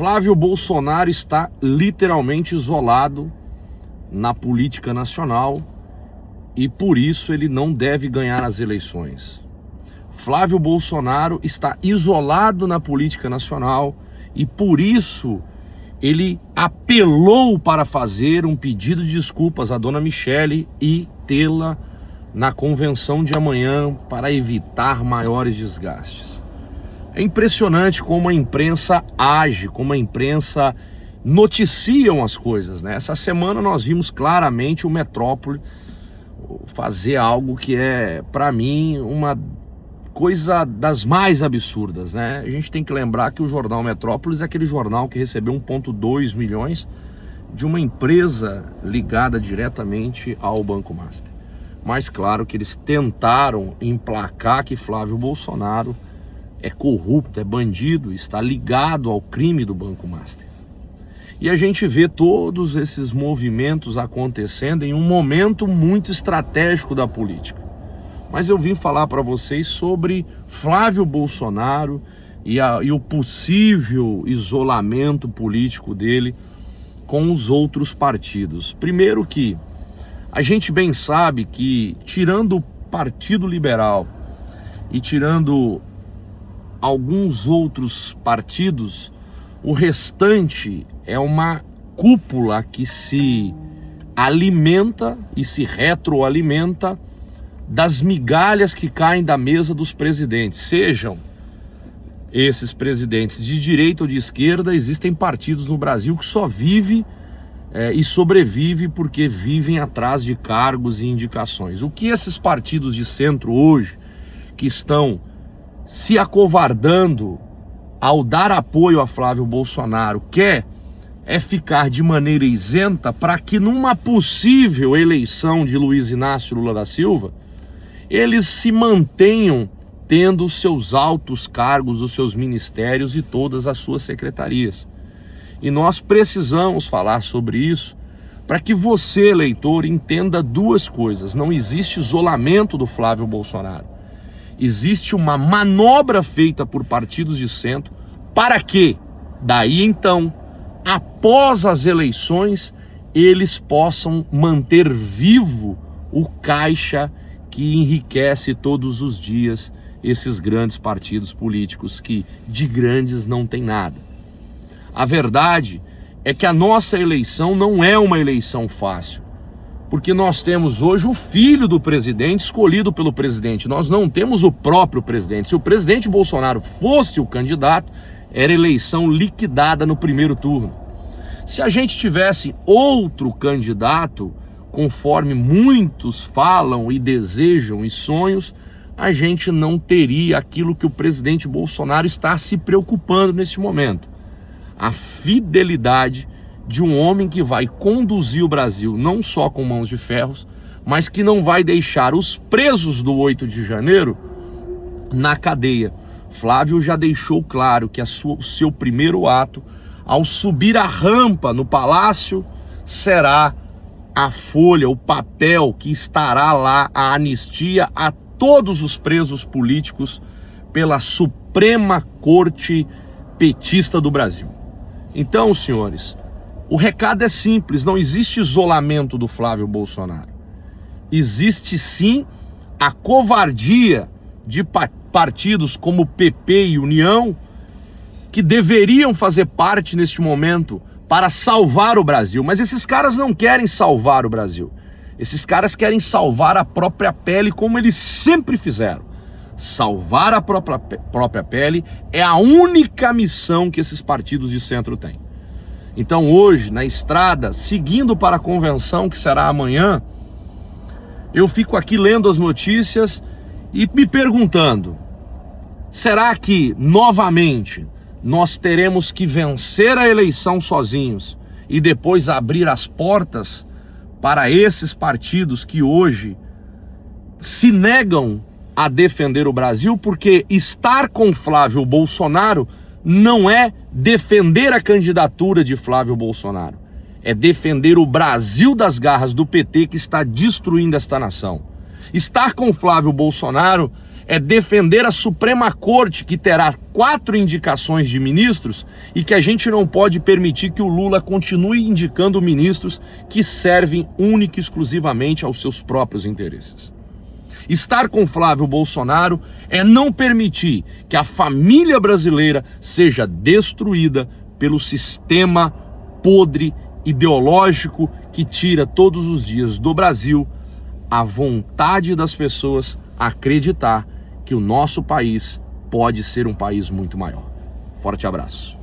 Flávio Bolsonaro está literalmente isolado na política nacional e por isso ele não deve ganhar as eleições. Flávio Bolsonaro está isolado na política nacional e por isso ele apelou para fazer um pedido de desculpas à dona Michele e tê-la na convenção de amanhã para evitar maiores desgastes. É impressionante como a imprensa age, como a imprensa noticiam as coisas, né? Essa semana nós vimos claramente o Metrópole fazer algo que é, para mim, uma coisa das mais absurdas, né? A gente tem que lembrar que o jornal Metrópolis é aquele jornal que recebeu 1,2 milhões de uma empresa ligada diretamente ao Banco Master. Mas claro que eles tentaram emplacar que Flávio Bolsonaro é corrupto, é bandido, está ligado ao crime do Banco Master. E a gente vê todos esses movimentos acontecendo em um momento muito estratégico da política. Mas eu vim falar para vocês sobre Flávio Bolsonaro e o possível isolamento político dele com os outros partidos. Primeiro que a gente bem sabe que, tirando o Partido Liberal e tirando alguns outros partidos, o restante é uma cúpula que se alimenta e se retroalimenta das migalhas que caem da mesa dos presidentes. Sejam esses presidentes de direita ou de esquerda, existem partidos no Brasil que só vive e sobrevive porque vivem atrás de cargos e indicações. O que esses partidos de centro hoje, que estão se acovardando ao dar apoio a Flávio Bolsonaro, quer é ficar de maneira isenta para que numa possível eleição de Luiz Inácio Lula da Silva, eles se mantenham tendo os seus altos cargos, os seus ministérios e todas as suas secretarias. E nós precisamos falar sobre isso para que você, eleitor, entenda duas coisas. Não existe isolamento do Flávio Bolsonaro. Existe uma manobra feita por partidos de centro para que, daí então, após as eleições, eles possam manter vivo o caixa que enriquece todos os dias esses grandes partidos políticos que de grandes não tem nada. A verdade é que a nossa eleição não é uma eleição fácil, porque nós temos hoje o filho do presidente escolhido pelo presidente, nós não temos o próprio presidente. Se o presidente Bolsonaro fosse o candidato, era eleição liquidada no primeiro turno. Se a gente tivesse outro candidato, conforme muitos falam e desejam e sonhos, a gente não teria aquilo que o presidente Bolsonaro está se preocupando nesse momento. A fidelidade de um homem que vai conduzir o Brasil não só com mãos de ferros, mas que não vai deixar os presos do 8 de janeiro na cadeia. Flávio já deixou claro que o seu primeiro ato, ao subir a rampa no palácio, será a folha, o papel que estará lá, a anistia a todos os presos políticos pela Suprema Corte petista do Brasil. Então, senhores, o recado é simples, não existe isolamento do Flávio Bolsonaro. Existe sim a covardia de partidos como PP e União, que deveriam fazer parte neste momento para salvar o Brasil. Mas esses caras não querem salvar o Brasil. Esses caras querem salvar a própria pele, como eles sempre fizeram. Salvar a própria pele é a única missão que esses partidos de centro têm. Então hoje, na estrada, seguindo para a convenção que será amanhã, eu fico aqui lendo as notícias e me perguntando, será que novamente nós teremos que vencer a eleição sozinhos e depois abrir as portas para esses partidos que hoje se negam a defender o Brasil? Porque estar com Flávio Bolsonaro não é defender a candidatura de Flávio Bolsonaro, é defender o Brasil das garras do PT que está destruindo esta nação. Estar com Flávio Bolsonaro é defender a Suprema Corte, que terá 4 indicações de ministros, e que a gente não pode permitir que o Lula continue indicando ministros que servem única e exclusivamente aos seus próprios interesses. Estar com Flávio Bolsonaro é não permitir que a família brasileira seja destruída pelo sistema podre ideológico que tira todos os dias do Brasil a vontade das pessoas acreditar que o nosso país pode ser um país muito maior. Forte abraço.